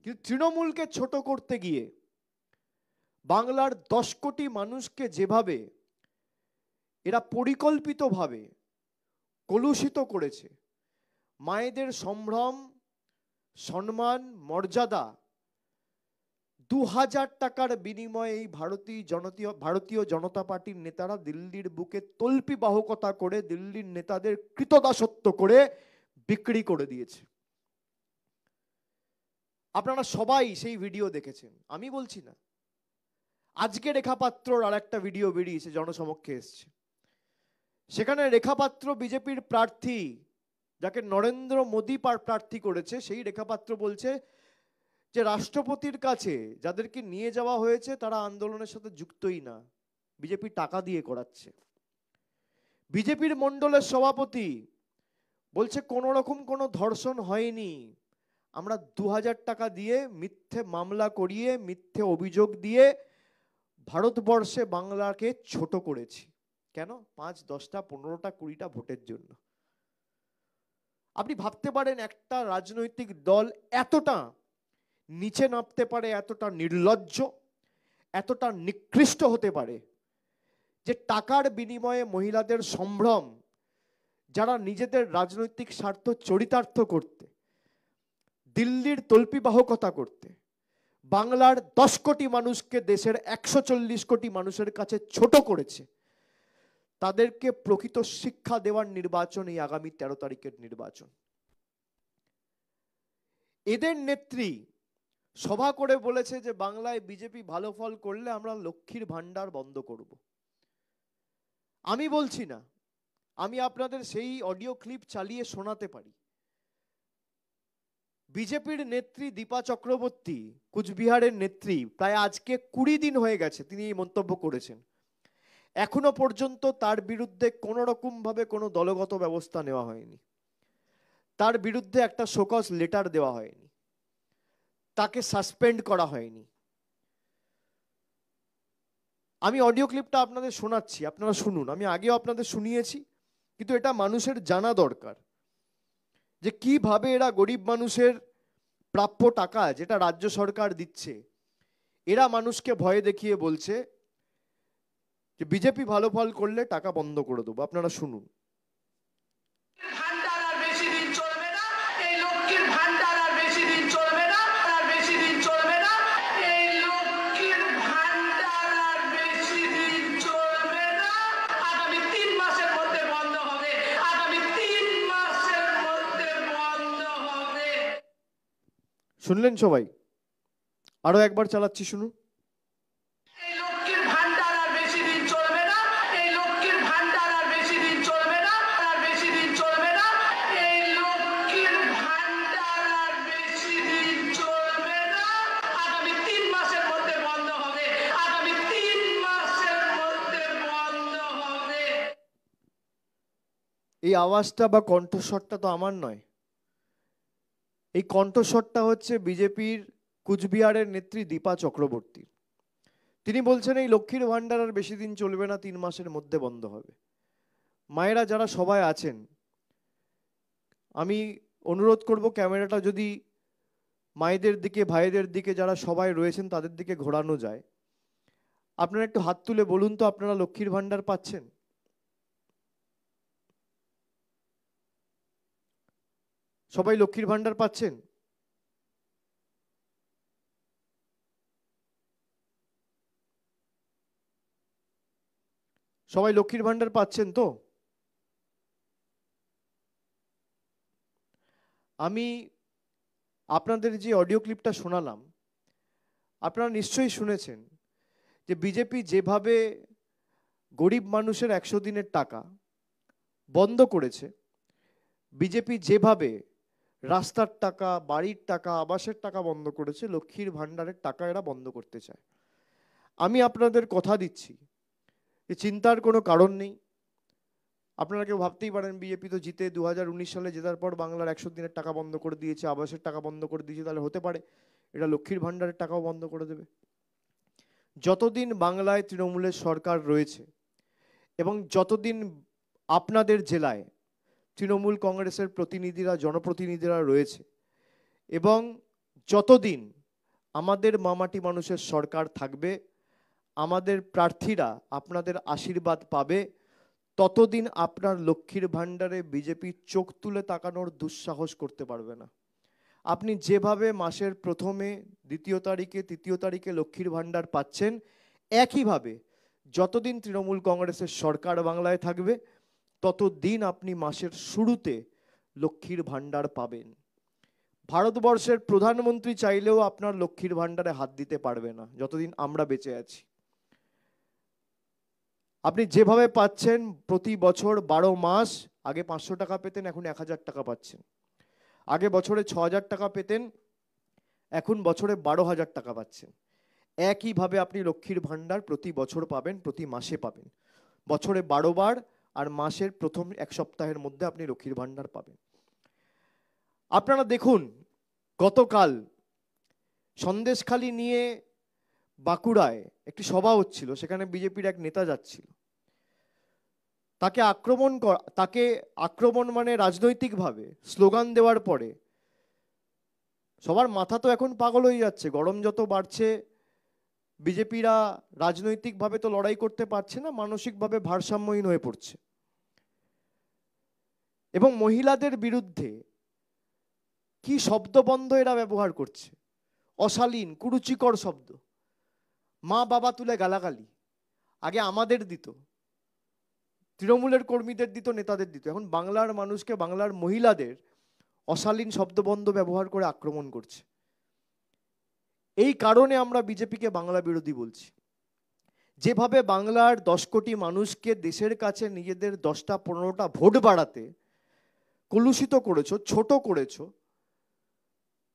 কিন্তু তৃণমূলকে ছোট করতে গিয়ে বাংলার 10 কোটি মানুষকে যেভাবে এরা পরিকল্পিতভাবে কলুষিত করেছে, মায়েদের সম্ভ্রম, সম্মান, মর্যাদা 2000 টাকার বিনিময়ে এই ভারতীয় জনতা পার্টির নেতারা দিল্লির বুকে তল্পিবাহকতা করে দিল্লির নেতাদের কৃতদাসত্ব করে বিক্রি করে দিয়েছে। আপনারা সবাই সেই ভিডিও দেখেছেন, আমি বলছি না। আজকে রেখা পাত্রর আর একটা ভিডিও বেরিয়েছে, জনসমক্ষে এসছে। সেখানে রেখা পাত্র বিজেপির প্রার্থী, যাকে নরেন্দ্র মোদী প্রার্থী করেছে, সেই রেখা পাত্র বলছে যে রাষ্ট্রপতির কাছে যাদেরকে নিয়ে যাওয়া হয়েছে তারা আন্দোলনের সাথে যুক্তই না, বিজেপি টাকা দিয়ে করাচ্ছে। বিজেপির মণ্ডলের সভাপতি বলছে কোনো রকম কোনো ধর্ষণ হয়নি, আমরা 2000 টাকা দিয়ে মিথ্যে মামলা করিয়ে মিথ্যে অভিযোগ দিয়ে ভারতবর্ষে বাংলাকে ছোট করেছি। কেন? 5, 10টা, 15টা, 20টা ভোটের জন্য। আপনি ভাবতে পারেন একটা রাজনৈতিক দল এতটা নিচে নামতে পারে, এতটা নির্লজ্জ, এতটা নিকৃষ্ট হতে পারে যে টাকার বিনিময়ে মহিলাদের সম্ভ্রম, যারা নিজেদের রাজনৈতিক স্বার্থ চরিতার্থ করতে, দিল্লির তল্পিবাহকতা করতে, বাংলার 10 কোটি মানুষকে দেশের 140 কোটি মানুষের কাছে ছোট করেছে, তাদেরকে প্রকৃত শিক্ষা দেওয়ার নির্বাচন এই আগামী 13 তারিখের নির্বাচন। এদের নেত্রী সভা করে বলেছে যে বাংলায় বিজেপি ভালো ফল করলে আমরা লক্ষ্মীর ভান্ডার বন্ধ করব। আমি বলছি না, আমি আপনাদের সেই অডিও ক্লিপ চালিয়ে শোনাতে পারি। বিজেপির নেত্রী দীপা চক্রবর্তী, কুচবিহারের নেত্রী, প্রায় আজকে 20 দিন হয়ে গেছে তিনি এই মন্তব্য করেছেন। এখনো পর্যন্ত তার বিরুদ্ধে কোনো রকম ভাবে কোনো দলগত ব্যবস্থা নেওয়া হয়নি, তার বিরুদ্ধে একটা শোকজ লেটার দেওয়া হয়নি, তাকে সাসপেন্ড করা হয়নি। আমি অডিও ক্লিপটা আপনাদের শোনাচ্ছি, আপনারা শুনুন। আমি আগেও আপনাদের শুনিয়েছি, কিন্তু এটা মানুষের জানা দরকার যে কিভাবে এরা গরিব মানুষের প্রাপ্য টাকা যেটা রাজ্য সরকার দিচ্ছে, এরা মানুষকে ভয় দেখিয়ে বলছে যে বিজেপি ভালো ফল করলে টাকা বন্ধ করে দেবো। আপনারা শুনুন। শুনলেন সবাই? আরো একবার চালাচ্ছি, শুনুন। এই আওয়াজটা বা কণ্ঠস্বরটা তো আমার নয়, এই কণ্ঠস্বরটা হচ্ছে বিজেপির কুচবিহারের নেত্রী দীপা চক্রবর্তী। তিনি বলছেন এই লক্ষ্মীর ভান্ডার আর বেশি দিন চলবে না, 3 মাসের মধ্যে বন্ধ হবে। মায়েরা যারা সবাই আছেন, আমি অনুরোধ করব ক্যামেরাটা যদি মায়েদের দিকে, ভাইদের দিকে যারা সবাই রয়েছেন তাদের দিকে ঘোরানো যায়। আপনারা একটু হাত তুলে বলুন তো আপনারা লক্ষ্মীর ভান্ডার পাচ্ছেন? সবাই লক্ষ্মীর ভান্ডার পাচ্ছেন? সবাই লক্ষ্মীর ভান্ডার পাচ্ছেন তো? আমি আপনাদের যে অডিও ক্লিপটা শোনালাম, আপনারা নিশ্চয়ই শুনেছেন যে বিজেপি যেভাবে গরিব মানুষের 100 দিনের টাকা বন্ধ করেছে, বিজেপি যেভাবে রাস্তার টাকা, বাড়ির টাকা, আবাসের টাকা বন্ধ করেছে, লক্ষ্মীর ভান্ডারের টাকা এরা বন্ধ করতে চায়। আমি আপনাদের কথা দিচ্ছি যে চিন্তার কোনো কারণ নেই। আপনারা কেউ ভাবতেই পারেন বিজেপি তো জিতে 2019 সালে জেতার পর বাংলার 100 দিনের টাকা বন্ধ করে দিয়েছে, আবাসের টাকা বন্ধ করে দিয়েছে, তাহলে হতে পারে এটা লক্ষ্মীর ভান্ডারের টাকাও বন্ধ করে দেবে। যতদিন বাংলায় তৃণমূলের সরকার রয়েছে এবং যতদিন আপনাদের জেলায় তৃণমূল কংগ্রেসের প্রতিনিধিরা, জনপ্রতিনিধিরা রয়েছে, এবং যতদিন আমাদের মামাটি মানুষের সরকার থাকবে, আমাদের প্রার্থীরা আপনাদের আশীর্বাদ পাবে, ততদিন আপনার লক্ষ্মীর ভাণ্ডারে বিজেপি চোখ তুলে তাকানোর দুঃসাহস করতে পারবে না। আপনি যেভাবে মাসের প্রথমে, দ্বিতীয় তারিখে, তৃতীয় তারিখে লক্ষ্মীর ভাণ্ডার পাচ্ছেন, একইভাবে যতদিন তৃণমূল কংগ্রেসের সরকার বাংলায় থাকবে ততদিন আপনি মাসের শুরুতে লক্ষ্মীর ভাণ্ডার পাবেন। ভারতবর্ষের প্রধানমন্ত্রী চাইলেও আপনার লক্ষ্মীর ভাণ্ডারে হাত দিতে পারবে না যতদিন আমরা বেঁচে আছি। আপনি যেভাবে পাচ্ছেন প্রতি বছর 12 মাস, আগে 500 টাকা পেতেন, এখন 1000 টাকা পাচ্ছেন। আগে বছরে 6000 টাকা পেতেন, এখন বছরে 12,000 টাকা পাচ্ছেন। একইভাবে আপনি লক্ষ্মীর ভাণ্ডার প্রতি বছর পাবেন, প্রতি মাসে পাবেন। বছরে 12 বার আর মাসের প্রথম এক সপ্তাহের মধ্যে আপনি লক্ষ্মীর ভাণ্ডার পাবেন। আপনারা দেখুন, গতকাল সন্দেশখালি নিয়ে বাঁকুড়ায় একটি সভা হচ্ছিল, সেখানে বিজেপির এক নেতা যাচ্ছিল। তাকে আক্রমণ মানে রাজনৈতিকভাবে স্লোগান দেওয়ার পরে সবার মাথা তো এখন পাগল হয়ে যাচ্ছে। গরম যত বাড়ছে, বিজেপিরা রাজনৈতিকভাবে তো লড়াই করতে পারছে না, মানসিকভাবে ভারসাম্যহীন হয়ে পড়ছে। এবং মহিলাদের বিরুদ্ধে কি শব্দবন্ধ এরা ব্যবহার করছে, অশালীন কুরুচিকর শব্দ। মা বাবা তুলে গালাগালি আগে আমাদের দিত, তৃণমূলের কর্মীদের দিত, নেতাদের দিত, এখন বাংলার মানুষকে, বাংলার মহিলাদের অশালীন শব্দবন্ধ ব্যবহার করে আক্রমণ করছে। এই কারণে আমরা বিজেপিকে বাংলা বিরোধী বলছি। যেভাবে বাংলার 10 কোটি মানুষকে দেশের কাছে নিজেদের 10টা-15টা ভোট বাড়াতে কলুষিত করেছো, ছোট করেছো,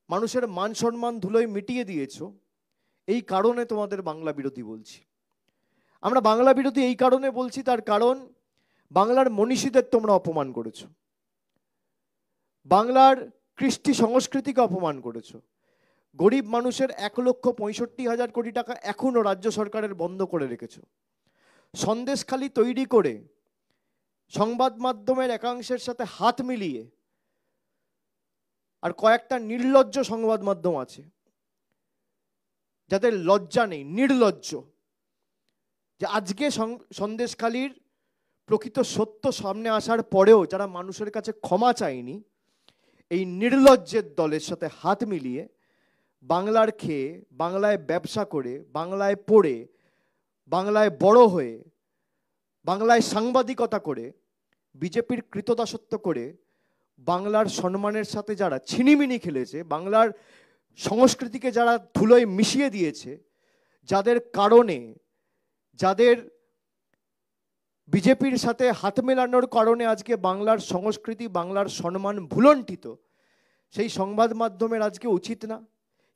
মানুষের মান সম্মান ধুলোয় মিটিয়ে দিয়েছো, এই কারণে তোমাদের বাংলা বিরোধী বলছি। আমরা বাংলা বিরোধী এই কারণে বলছি, তার কারণ বাংলার মনীষীদের তোমরা অপমান করেছো, বাংলার কৃষ্টি সংস্কৃতিকে অপমান করেছো। গরিব মানুষের 1,65,000 কোটি টাকা এখনো রাজ্য সরকারের বন্ধ করে রেখেছো। সন্দেশখালি তৈরি করে সংবাদ মাধ্যমের একাংশের সাথে হাত মিলিয়ে, আর কয়েকটা নির্লজ্জ সংবাদ মাধ্যম আছে যাদের লজ্জা নেই, নির্লজ্জ, যে আজকে সন্দেশখালির প্রকৃত সত্য সামনে আসার পরেও যারা মানুষের কাছে ক্ষমা চায়নি, এই নির্লজ্জের দলের সাথে হাত মিলিয়ে বাংলার খেয়ে, বাংলায় ব্যবসা করে, বাংলায় পড়ে, বাংলায় বড় হয়ে, বাংলায় সাংবাদিকতা করে, বিজেপির কৃতদাসত্ব করে বাংলার সম্মানের সাথে যারা ছিনিমিনি খেলেছে, বাংলার সংস্কৃতিকে যারা ধুলোয় মিশিয়ে দিয়েছে, যাদের কারণে, যাদের বিজেপির সাথে হাত মেলানোর কারণে আজকে বাংলার সংস্কৃতি, বাংলার সম্মান ভুলণ্ঠিত, সেই সংবাদ মাধ্যমের আজকে উচিত না,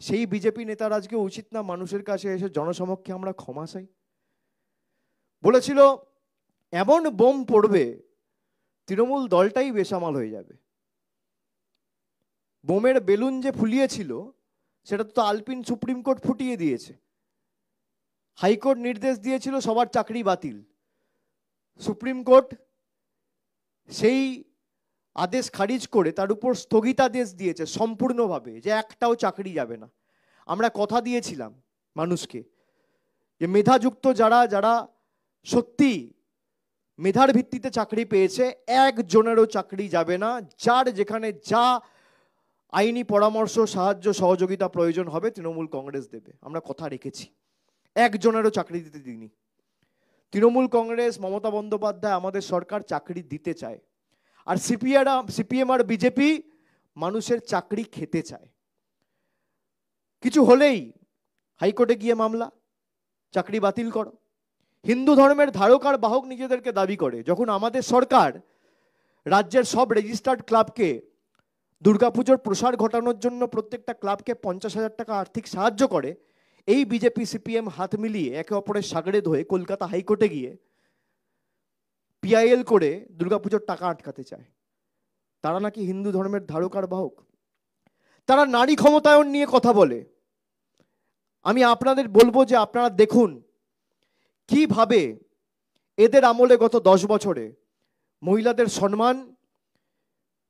সেই বিজেপি নেতার আজকে উচিত না মানুষের কাছে এসে জনসমক্ষে আমরা ক্ষমা চাই? বলেছিল এমন বোম পড়বে তৃণমূল দলটাই বেসামাল হয়ে যাবে। বোমের বেলুন যে ফুলিয়েছিল সেটা তো আলপিন সুপ্রিম কোর্ট ফুটিয়ে দিয়েছে। হাইকোর্ট নির্দেশ দিয়েছিল সবার চাকরি বাতিল, সুপ্রিম কোর্ট সেই আদেশ খারিজ করে তার উপর স্থগিতাদেশ দিয়েছে সম্পূর্ণভাবে, যে একটাও চাকরি যাবে না। আমরা কথা দিয়েছিলাম মানুষকে যে মেধাযুক্ত যারা যারা সত্যি মেধার ভিত্তিতে চাকরি পেয়েছে, একজনেরও চাকরি যাবে না। যার যেখানে যা আইনি পরামর্শ, সাহায্য, সহযোগিতা প্রয়োজন হবে তৃণমূল কংগ্রেস দেবে। আমরা কথা রেখেছি, একজনেরও চাকরি দিতে দিইনি। তৃণমূল কংগ্রেস, মমতা বন্দ্যোপাধ্যায়, আমাদের সরকার চাকরি দিতে চায়, আর সিপিএম আর বিজেপি মানুষের চাকরি খেতে চায়। কিছু হলেই হাইকোর্টে গিয়ে মামলা, চাকরি বাতিল করো। হিন্দু ধর্মের ধারক আর বাহক নিজেদেরকে দাবি করে, যখন আমাদের সরকার রাজ্যের সব রেজিস্টার্ড ক্লাবকে দুর্গাপুজোর প্রসার ঘটানোর জন্য প্রত্যেকটা ক্লাবকে 50,000 টাকা আর্থিক সাহায্য করে, এই বিজেপি সিপিএম হাত মিলিয়ে একে অপরের সাগরেদ হয়ে কলকাতা হাইকোর্টে গিয়ে পিআইএল করে দুর্গাপুজোর টাকা আটকাতে চায়। তারা নাকি হিন্দু ধর্মের ধারক আর বাহক? তারা নারী ক্ষমতায়ন নিয়ে কথা বলে। আমি আপনাদের বলবো যে আপনারা দেখুন কিভাবে এদের আমলে গত 10 বছরে মহিলাদের সম্মান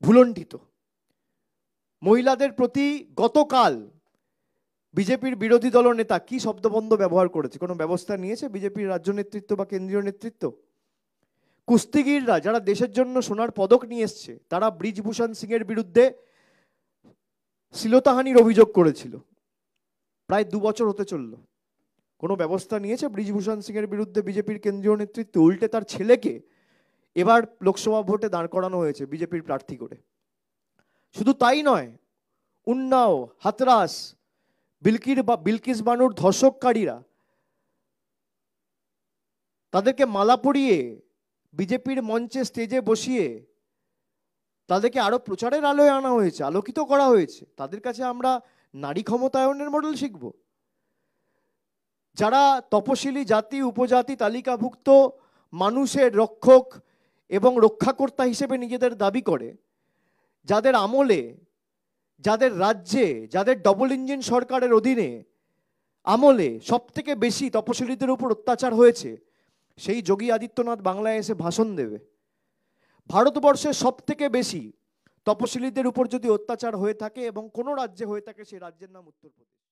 ভুলণ্ঠিত। মহিলাদের প্রতি গতকাল বিজেপির বিরোধী দল নেতা কি শব্দবন্ধ ব্যবহার করেছে? কোনো ব্যবস্থা নিয়েছে বিজেপির রাজ্য নেতৃত্ব বা কেন্দ্রীয় নেতৃত্ব? কুস্তিগিররা যারা দেশের জন্য সোনার পদক নিয়ে এসছে, তারা ব্রিজভূষণ সিং এর বিরুদ্ধে শ্লীলতাহানির অভিযোগ করেছিল, প্রায় 2 বছর হতে চলল। কোনো ব্যবস্থা নিয়েছে ব্রিজভূষণ সিং এর বিরুদ্ধে বিজেপির কেন্দ্রীয় নেতৃত্ব? উল্টে তার ছেলেকে এবার লোকসভা ভোটে দাঁড় করানো হয়েছে বিজেপির প্রার্থী করে। শুধু তাই নয়, উন্নাও, হাতরাস, বিলকিস বানুর ধর্ষককারীরা, তাদেরকে মালা পরিয়ে বিজেপির মঞ্চে স্টেজে বসিয়ে তাদেরকে আরো প্রচারের আলোয় আনা হয়েছে, আলোকিত করা হয়েছে। তাদের কাছে আমরা নারী ক্ষমতায়নের মডেল শিখব? যারা তপশিলি জাতি উপজাতি তালিকাভুক্ত মানুষের রক্ষক এবং রক্ষাকর্তা হিসেবে নিজেদের দাবি করে, যাদের আমলে, যাদের রাজ্যে, যাদের ডবল ইঞ্জিন সরকারের অধীনে আমলে সব থেকে বেশি তপশিলীদের উপর অত্যাচার হয়েছে, সেই যোগী আদিত্যনাথ বাংলায় এসে ভাষণ দেবে? ভারতবর্ষের সব থেকে বেশি তপশিলীদের উপর যদি অত্যাচার হয়ে থাকে এবং কোনো রাজ্যে হয়ে থাকে, সেই রাজ্যের নাম উত্তরপ্রদেশ।